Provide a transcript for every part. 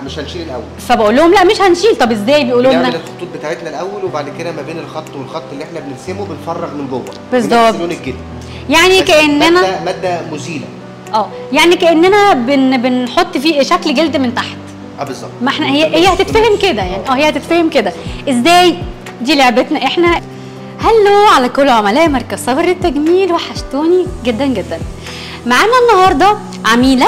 مش هنشيل الاول. فبقول لهم لا مش هنشيل. طب ازاي؟ بيقولوا لنا بنعمل الخطوط بتاعتنا الاول، وبعد كده ما بين الخط والخط اللي احنا بنرسمه بنفرغ من جوه بالظبط بنفس لون الجلد. يعني كاننا ماده مزيله. يعني كاننا بنحط فيه شكل جلد من تحت. بالظبط. ما احنا هي هتتفهم كده يعني. هي هتتفهم كده. ازاي؟ دي لعبتنا احنا. هلو على كل عملاء مركز صابر للتجميل، وحشتوني جدا جدا. معانا النهارده عميله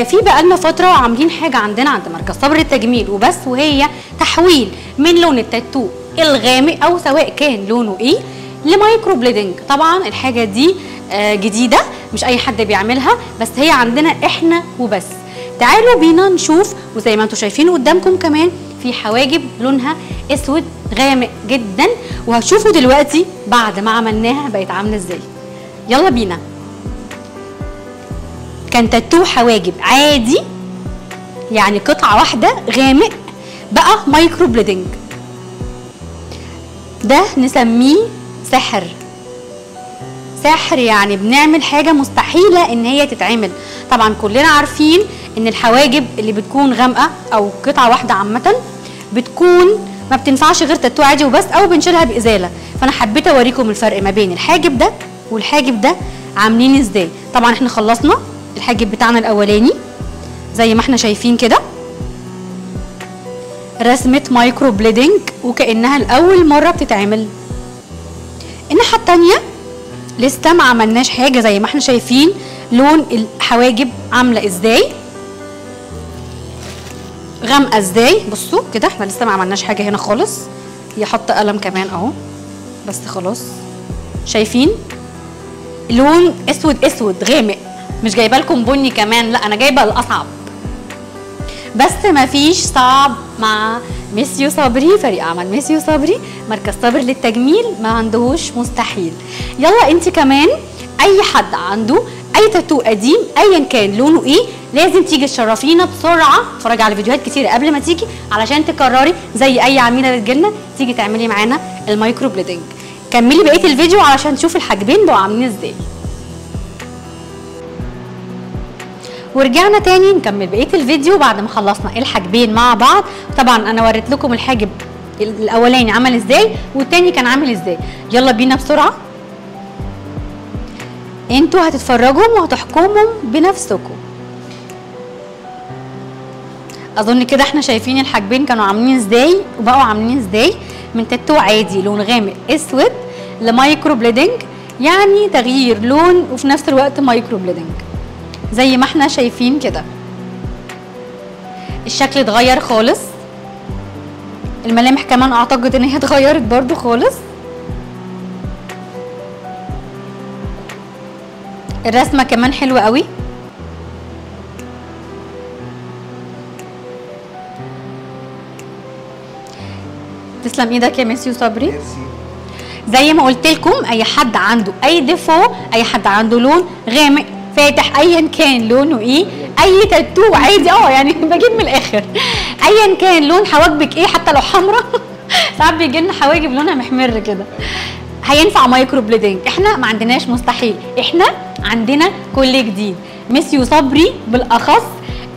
في بقالنا فتره عاملين حاجه عندنا عند مركز صابر للتجميل وبس، وهي تحويل من لون التاتو الغامق او سواء كان لونه ايه لمايكرو بليدنج. طبعا الحاجه دي جديده، مش اي حد بيعملها، بس هي عندنا احنا وبس. تعالوا بينا نشوف. وزي ما انتم شايفين قدامكم كمان في حواجب لونها اسود غامق جدا، وهتشوفوا دلوقتي بعد ما عملناها بقت عامله ازاي. يلا بينا. كان تاتو حواجب عادي، يعني قطعه واحده غامق، بقى مايكرو بليدنج. ده نسميه سحر. سحر، يعني بنعمل حاجه مستحيله ان هي تتعمل. طبعا كلنا عارفين ان الحواجب اللي بتكون غامقه او قطعه واحده عامه بتكون ما بتنفعش غير تاتو عادي وبس، او بنشيلها بازاله. فانا حبيت اوريكم الفرق ما بين الحاجب ده والحاجب ده عاملين ازاي. طبعا احنا خلصنا الحاجب بتاعنا الاولاني زي ما احنا شايفين كده، رسمه مايكرو بليدنج وكانها لاول مره بتتعمل. الناحيه الثانيه لسه ما عملناش حاجه. زي ما احنا شايفين لون الحواجب عامله ازاي، غامقه ازاي. بصوا كده احنا لسه ما عملناش حاجه هنا خالص. هي حاطه قلم كمان اهو، بس خلاص. شايفين لون اسود اسود غامق، مش جايبه لكم بني كمان، لا انا جايبه الاصعب. بس ما فيش صعب مع ميسيو صبري. فريق عمل ميسيو صبري مركز صابر للتجميل ما عندهوش مستحيل. يلا انت كمان، اي حد عنده اي تاتو قديم ايا كان لونه ايه لازم تيجي تشرفينا بسرعه. اتفرجي على فيديوهات كتير قبل ما تيجي علشان تكرري زي اي عميله بتجيلنا تيجي تعملي معانا المايكرو بليدنج. كملي بقيه الفيديو علشان تشوفي الحاجبين بقوا عاملين ازاي. ورجعنا تاني نكمل بقيه الفيديو بعد ما خلصنا الحاجبين مع بعض. طبعا انا وريت لكم الحاجب الاولاني عمل ازاي والتاني كان عامل ازاي. يلا بينا بسرعه، انتوا هتتفرجوا وهتحكموا بنفسكم. اظن كده احنا شايفين الحاجبين كانوا عاملين ازاي وبقوا عاملين ازاي. من تاتو عادي لون غامق اسود لمايكرو بليدنج، يعني تغيير لون وفي نفس الوقت مايكرو بليدنج زي ما احنا شايفين كده. الشكل اتغير خالص، الملامح كمان اعتقد ان هي اتغيرت برضو خالص. الرسمه كمان حلوه قوي. تسلم ايدك يا ميسيو صبري. زي ما قلت لكم اي حد عنده اي ديفو، اي حد عنده لون غامق فاتح ايا كان لونه ايه، اي تاتو عادي يعني بجيب من الاخر ايا كان لون حواجبك ايه، حتى لو حمراء ساعات بيجي لنا حواجب لونها محمر كده، هينفع مايكرو بليدنج. احنا ما عندناش مستحيل، احنا عندنا كل جديد. ميسيو صبري بالاخص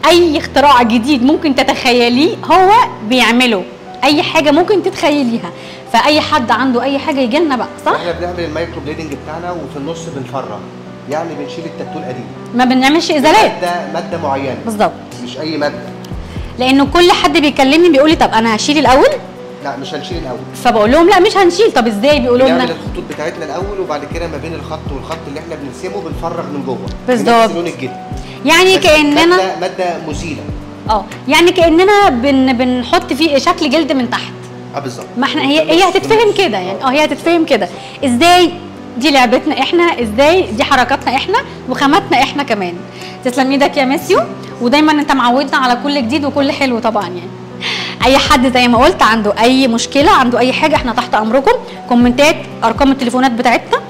اي اختراع جديد ممكن تتخيليه هو بيعمله، اي حاجه ممكن تتخيليها. فاي حد عنده اي حاجه يجي لنا بقى، صح؟ احنا بنعمل المايكرو بليدنج بتاعنا وفي النص بنفرغ، يعني بنشيل التاتو القديم، ما بنعملش ازالات. ماده معينه بالظبط، مش اي ماده. لانه كل حد بيكلمني بيقول لي طب انا هشيل الاول. لا مش هنشيل الاول. فبقول لهم لا مش هنشيل. طب ازاي؟ بيقولوا لنا بنعمل الخطوط بتاعتنا الاول، وبعد كده ما بين الخط والخط اللي احنا بنرسمه بنفرغ من جوه بالظبط بنفس لون الجلد. يعني كاننا ماده مزيله. يعني كاننا بنحط فيه شكل جلد من تحت. بالظبط. ما احنا هي هتتفهم كده يعني. هي هتتفهم كده. ازاي؟ دي لعبتنا احنا، ازاي دي حركاتنا احنا وخاماتنا احنا كمان. تسلم ايدك يا ميسيو، ودايما انت معودنا على كل جديد وكل حلو طبعا يعني. اي حد زي ما قلت عنده اي مشكله، عنده اي حاجه، احنا تحت امركم. كومنتات، ارقام التليفونات بتاعتنا،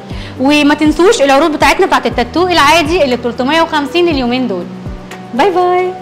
وما تنسوش العروض بتاعتنا بتاعت التاتو العادي اللي ب 350 اليومين دول. باي باي.